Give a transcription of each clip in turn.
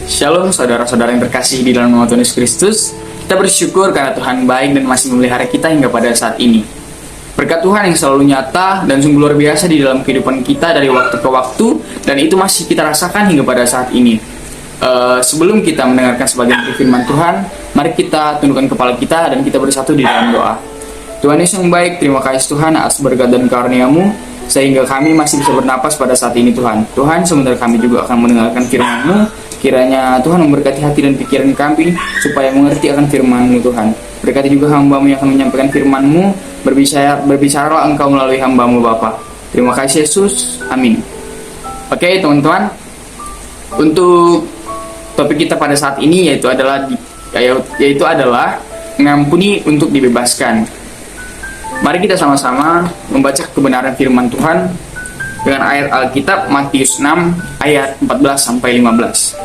Shalom saudara-saudara yang terkasih di dalam nama Tuhan Yesus Kristus. Kita bersyukur karena Tuhan baik dan masih memelihara kita hingga pada saat ini. Berkat Tuhan yang selalu nyata dan sungguh luar biasa di dalam kehidupan kita dari waktu ke waktu, dan itu masih kita rasakan hingga pada saat ini. Sebelum kita mendengarkan sebagian dari firman Tuhan, mari kita tundukkan kepala kita dan kita bersatu di dalam doa. Tuhan Yesus yang baik, terima kasih Tuhan atas berkat dan karunia-Mu sehingga kami masih bisa bernapas pada saat ini Tuhan. Tuhan, sebentar kami juga akan mendengarkan firman-Mu. Kiranya Tuhan memberkati hati dan pikiran kami supaya mengerti akan firman-Mu Tuhan. Berkati juga hamba-Mu yang akan menyampaikan firman-Mu. Berbicaralah Engkau melalui hamba-Mu Bapa. Terima kasih Yesus, amin. Oke teman-teman, untuk topik kita pada saat ini yaitu adalah mengampuni untuk dibebaskan. Mari kita sama-sama membaca kebenaran firman Tuhan dengan ayat Alkitab Matius 6 ayat 14-15.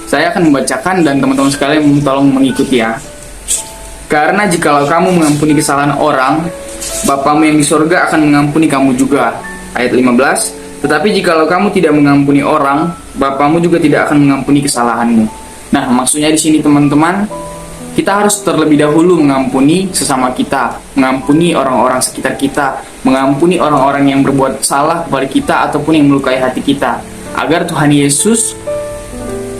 Saya akan membacakan dan teman-teman sekalian tolong mengikuti ya. Karena jikalau kamu mengampuni kesalahan orang, Bapamu yang di sorga akan mengampuni kamu juga. Ayat 15. Tetapi jikalau kamu tidak mengampuni orang, Bapamu juga tidak akan mengampuni kesalahanmu. Nah, maksudnya di sini teman-teman, kita harus terlebih dahulu mengampuni sesama kita, mengampuni orang-orang sekitar kita, mengampuni orang-orang yang berbuat salah kepada kita ataupun yang melukai hati kita, agar Tuhan Yesus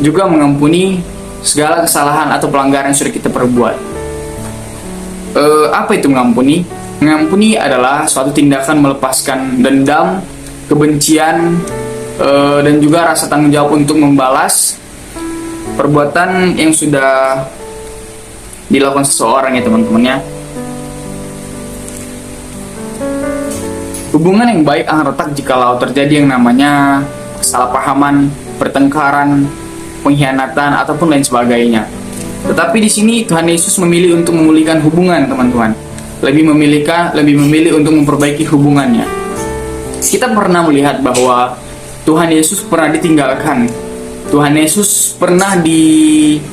juga mengampuni segala kesalahan atau pelanggaran yang sudah kita perbuat. Apa itu mengampuni? Mengampuni adalah suatu tindakan melepaskan dendam, kebencian, dan juga rasa tanggung jawab untuk membalas perbuatan yang sudah dilakukan seseorang ya teman-teman ya. Hubungan yang baik akan retak jikalau terjadi yang namanya kesalahpahaman, pertengkaran, pengkhianatan ataupun lain sebagainya. Tetapi di sini Tuhan Yesus memilih untuk memulihkan hubungan teman-teman. Lebih memilih untuk memperbaiki hubungannya. Kita pernah melihat bahwa Tuhan Yesus pernah ditinggalkan, Tuhan Yesus pernah dikhianati,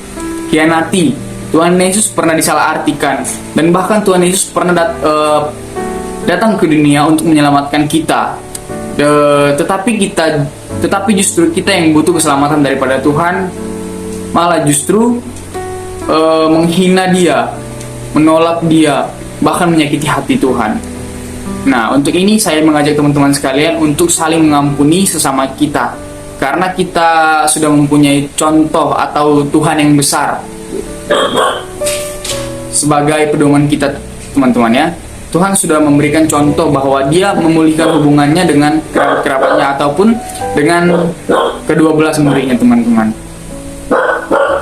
Tuhan Yesus pernah disalahartikan, dan bahkan Tuhan Yesus pernah datang ke dunia untuk menyelamatkan kita. Tetapi justru kita yang butuh keselamatan daripada Tuhan, malah justru menghina Dia, menolak Dia, bahkan menyakiti hati Tuhan. Nah, untuk ini saya mengajak teman-teman sekalian untuk saling mengampuni sesama kita, karena kita sudah mempunyai contoh atau Tuhan yang besar sebagai pedoman kita teman-teman ya. Tuhan sudah memberikan contoh bahwa Dia memulihkan hubungannya dengan kerabat-kerabatnya ataupun dengan kedua belas muridnya teman-teman.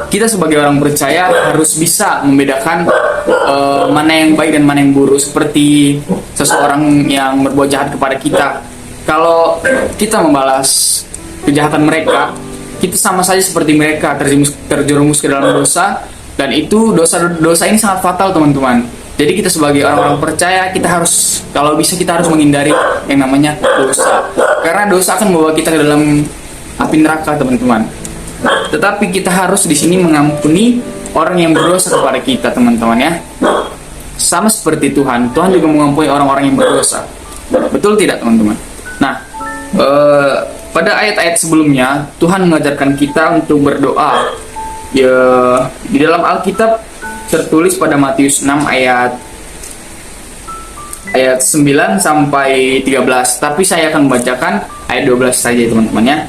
Kita sebagai orang percaya harus bisa membedakan mana yang baik dan mana yang buruk. Seperti seseorang yang berbuat jahat kepada kita, kalau kita membalas kejahatan mereka, kita sama saja seperti mereka terjerumus ke dalam dosa. Dan itu dosa ini sangat fatal teman-teman. Jadi kita sebagai orang-orang percaya, kalau bisa kita harus menghindari yang namanya dosa, karena dosa akan membawa kita ke dalam api neraka teman-teman. Tetapi kita harus di sini mengampuni orang yang berdosa kepada kita teman-teman ya. Sama seperti Tuhan juga mengampuni orang-orang yang berdosa. Betul tidak teman-teman? Nah, pada ayat-ayat sebelumnya Tuhan mengajarkan kita untuk berdoa. Ya, di dalam Alkitab tertulis pada Matius 6 ayat 9 sampai 13. Tapi saya akan membacakan ayat 12 saja teman-teman ya.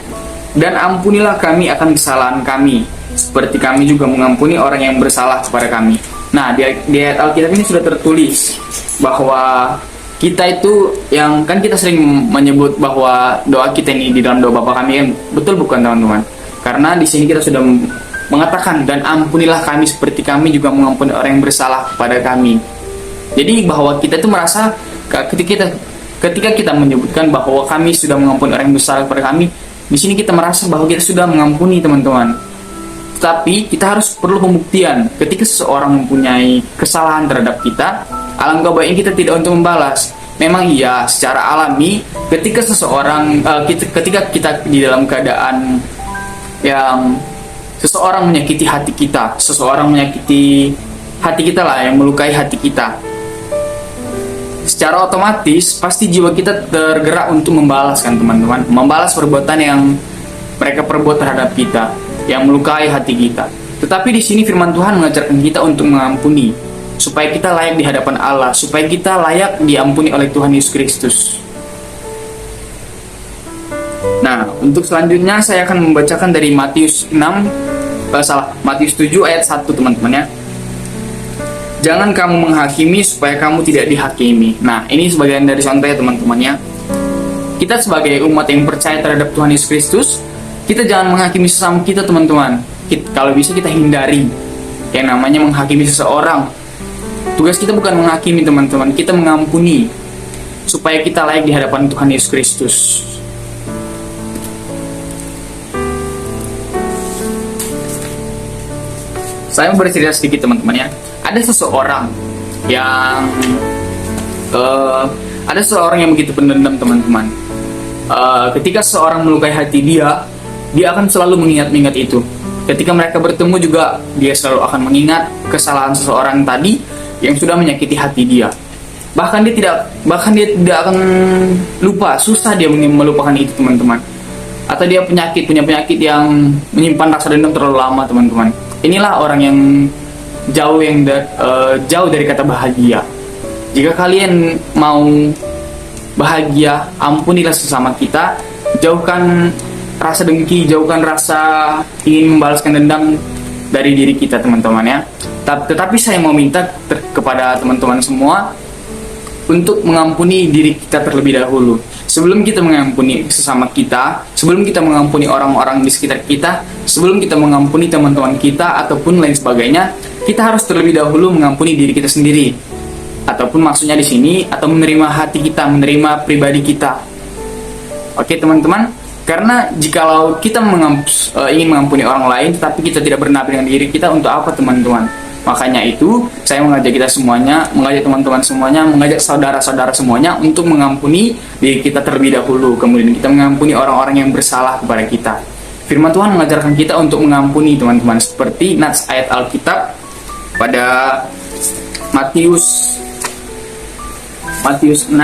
Dan ampunilah kami akan kesalahan kami, seperti kami juga mengampuni orang yang bersalah kepada kami. Nah, di ayat Alkitab ini sudah tertulis bahwa kita itu yang kan kita sering menyebut bahwa doa kita ini di dalam doa Bapa kami, yang betul bukan teman-teman? Karena di sini kita sudah mengatakan, dan ampunilah kami seperti kami juga mengampuni orang yang bersalah kepada kami. Jadi bahwa kita itu merasa ketika kita menyebutkan bahwa kami sudah mengampuni orang yang bersalah kepada kami, di sini kita merasa bahwa kita sudah mengampuni teman-teman. Tetapi kita harus perlu pembuktian. Ketika seseorang mempunyai kesalahan terhadap kita, alangkah baiknya kita tidak untuk membalas. Memang iya, secara alami ketika kita di dalam keadaan yang seseorang menyakiti hati kita, seseorang menyakiti hati kita lah, yang melukai hati kita, secara otomatis pasti jiwa kita tergerak untuk membalas kan teman-teman, membalas perbuatan yang mereka perbuat terhadap kita, yang melukai hati kita. Tetapi di sini firman Tuhan mengajarkan kita untuk mengampuni, supaya kita layak di hadapan Allah, supaya kita layak diampuni oleh Tuhan Yesus Kristus. Nah, untuk selanjutnya saya akan membacakan dari Matius 7 ayat 1, teman-teman ya. Jangan kamu menghakimi supaya kamu tidak dihakimi. Nah, ini sebagian dari contoh ya, teman-teman ya. Kita sebagai umat yang percaya terhadap Tuhan Yesus Kristus, kita jangan menghakimi sesama kita, teman-teman. Kalau bisa kita hindari yang namanya menghakimi seseorang. Tugas kita bukan menghakimi, teman-teman, kita mengampuni, supaya kita layak di hadapan Tuhan Yesus Kristus. Saya mau bercerita sedikit, teman-teman ya. Ada seseorang yang begitu pendendam, teman-teman. Ketika seseorang melukai hati dia akan selalu mengingat-ingat itu. Ketika mereka bertemu juga, dia selalu akan mengingat kesalahan seseorang tadi yang sudah menyakiti hati dia. Bahkan dia tidak akan lupa, susah dia melupakan itu, teman-teman. Atau dia punya penyakit yang menyimpan rasa dendam terlalu lama, teman-teman. Inilah orang yang jauh dari kata bahagia. Jika kalian mau bahagia, ampunilah sesama kita, jauhkan rasa dengki, jauhkan rasa ingin membalaskan dendam dari diri kita, teman-teman ya. Tetapi saya mau minta kepada teman-teman semua untuk mengampuni diri kita terlebih dahulu. Sebelum kita mengampuni sesama kita, sebelum kita mengampuni orang-orang di sekitar kita, sebelum kita mengampuni teman-teman kita ataupun lain sebagainya, kita harus terlebih dahulu mengampuni diri kita sendiri. Ataupun maksudnya di sini, atau menerima hati kita, menerima pribadi kita. Oke, teman-teman, karena jikalau kita ingin mengampuni orang lain, tetapi kita tidak bernabi dengan diri kita, untuk apa, teman-teman? Makanya itu, saya mengajak teman-teman semuanya, mengajak saudara-saudara semuanya untuk mengampuni diri kita terlebih dahulu. Kemudian kita mengampuni orang-orang yang bersalah kepada kita. Firman Tuhan mengajarkan kita untuk mengampuni, teman-teman, seperti nats ayat Alkitab pada Matius 6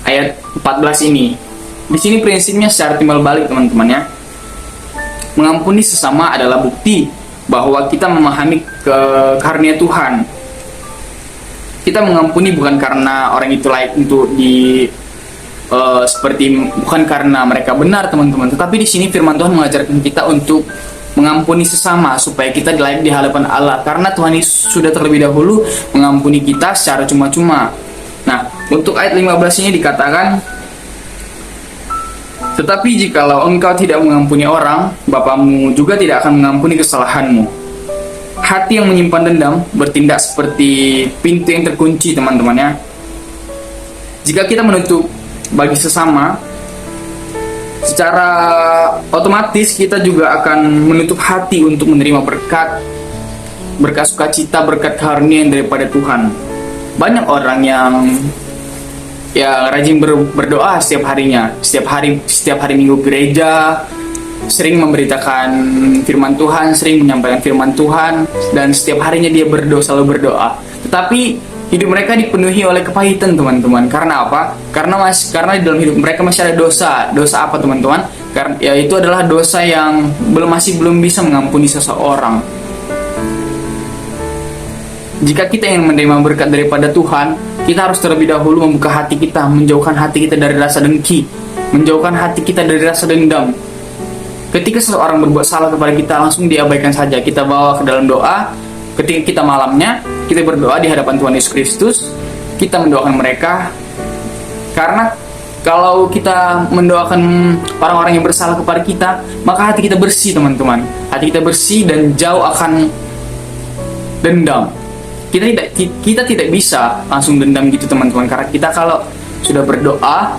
ayat 14 ini. Di sini prinsipnya secara timbal balik, teman-teman ya. Mengampuni sesama adalah bukti bahwa kita memahami karunia Tuhan. Kita mengampuni bukan karena orang itu layak untuk bukan karena mereka benar, teman-teman. Tetapi di sini firman Tuhan mengajarkan kita untuk mengampuni sesama supaya kita layak di hadapan Allah, karena Tuhan Yesus sudah terlebih dahulu mengampuni kita secara cuma-cuma. Nah, untuk ayat 15 ini dikatakan, tetapi jikalau engkau tidak mengampuni orang, Bapamu juga tidak akan mengampuni kesalahanmu. Hati yang menyimpan dendam bertindak seperti pintu yang terkunci, teman-teman ya. Jika kita menutup bagi sesama, secara otomatis kita juga akan menutup hati untuk menerima berkat sukacita, berkat karunia daripada Tuhan. Banyak orang yang rajin berdoa setiap harinya, setiap hari Minggu gereja, sering memberitakan firman Tuhan, sering menyampaikan firman Tuhan, dan setiap harinya dia selalu berdoa. Tetapi hidup mereka dipenuhi oleh kepahitan, teman-teman. Karena apa? Karena di dalam hidup mereka masih ada dosa. Dosa apa, teman-teman? Karena itu adalah dosa yang masih belum bisa mengampuni seseorang. Jika kita ingin menerima berkat daripada Tuhan, kita harus terlebih dahulu membuka hati kita, menjauhkan hati kita dari rasa dengki, menjauhkan hati kita dari rasa dendam. Ketika seseorang berbuat salah kepada kita, langsung diabaikan saja. Kita bawa ke dalam doa. Ketika kita malamnya, kita berdoa di hadapan Tuhan Yesus Kristus. Kita mendoakan mereka. Karena kalau kita mendoakan orang-orang yang bersalah kepada kita, maka hati kita bersih, teman-teman. Hati kita bersih dan jauh akan dendam. Kita tidak bisa langsung dendam gitu, teman-teman. Karena kita kalau sudah berdoa,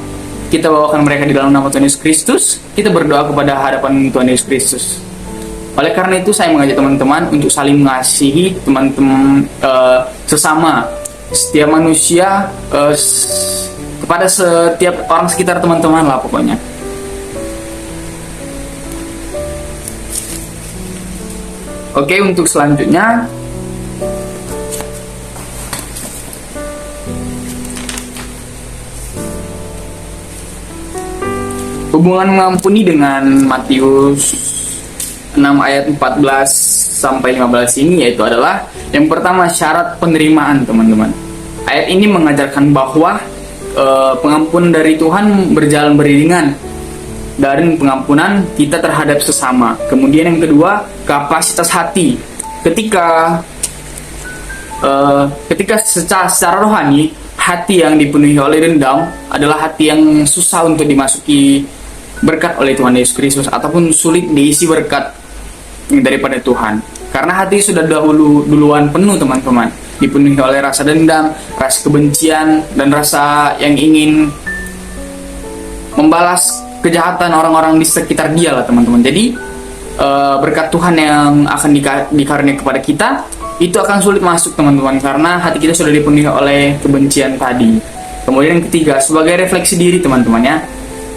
kita bawakan mereka di dalam nama Tuhan Yesus Kristus, kita berdoa kepada hadapan Tuhan Yesus Kristus. Oleh karena itu saya mengajak teman-teman untuk saling mengasihi teman-teman sesama, setiap manusia, kepada setiap orang sekitar teman-teman lah pokoknya. Oke, untuk selanjutnya Hubungan mengampuni dengan Matius 6 ayat 14 sampai 15 ini yaitu adalah yang pertama syarat penerimaan, teman-teman. Ayat ini mengajarkan bahwa pengampunan dari Tuhan berjalan beriringan dari pengampunan kita terhadap sesama. Kemudian yang kedua, kapasitas hati. Ketika secara rohani, hati yang dipenuhi oleh dendam adalah hati yang susah untuk dimasuki berkat oleh Tuhan Yesus Kristus, ataupun sulit diisi berkat daripada Tuhan. Karena hati sudah duluan penuh, teman-teman, dipenuhi oleh rasa dendam, rasa kebencian, dan rasa yang ingin membalas kejahatan orang-orang di sekitar dia lah, teman-teman. Jadi berkat Tuhan yang akan dikaruniai kepada kita itu akan sulit masuk, teman-teman, karena hati kita sudah dipenuhi oleh kebencian tadi. Kemudian yang ketiga, sebagai refleksi diri, teman-teman ya.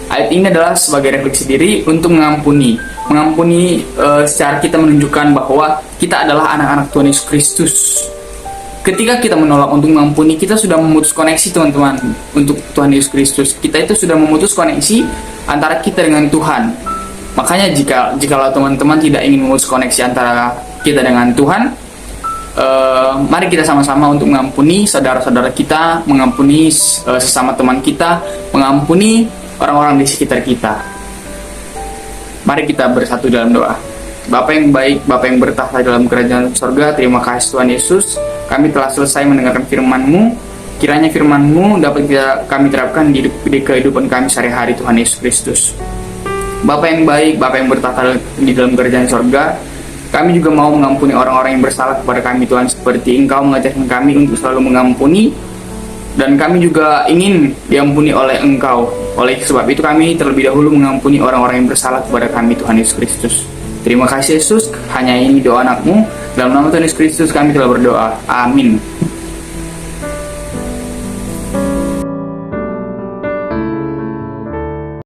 Ayat ini adalah sebagai refleksi diri untuk mengampuni secara kita menunjukkan bahwa kita adalah anak-anak Tuhan Yesus Kristus. Ketika kita menolak untuk mengampuni, kita sudah memutus koneksi, teman-teman, untuk Tuhan Yesus Kristus. Kita itu sudah memutus koneksi antara kita dengan Tuhan. Makanya jikalau teman-teman tidak ingin memutus koneksi antara kita dengan Tuhan, mari kita sama-sama untuk mengampuni saudara-saudara kita, mengampuni sesama teman kita, mengampuni orang-orang di sekitar kita. Mari kita bersatu dalam doa. Bapa yang baik, Bapa yang bertahta dalam kerajaan surga, terima kasih Tuhan Yesus, kami telah selesai mendengarkan firman-Mu. Kiranya firman-Mu dapat kami terapkan di kehidupan kami sehari-hari, Tuhan Yesus Kristus. Bapa yang baik, Bapa yang bertahta di dalam kerajaan surga, kami juga mau mengampuni orang-orang yang bersalah kepada kami, Tuhan, seperti Engkau mengajarkan kami untuk selalu mengampuni, dan kami juga ingin diampuni oleh Engkau. Oleh sebab itu kami terlebih dahulu mengampuni orang-orang yang bersalah kepada kami, Tuhan Yesus Kristus. Terima kasih Yesus, hanya ini doa anak-Mu. Dalam nama Tuhan Yesus Kristus kami telah berdoa. Amin.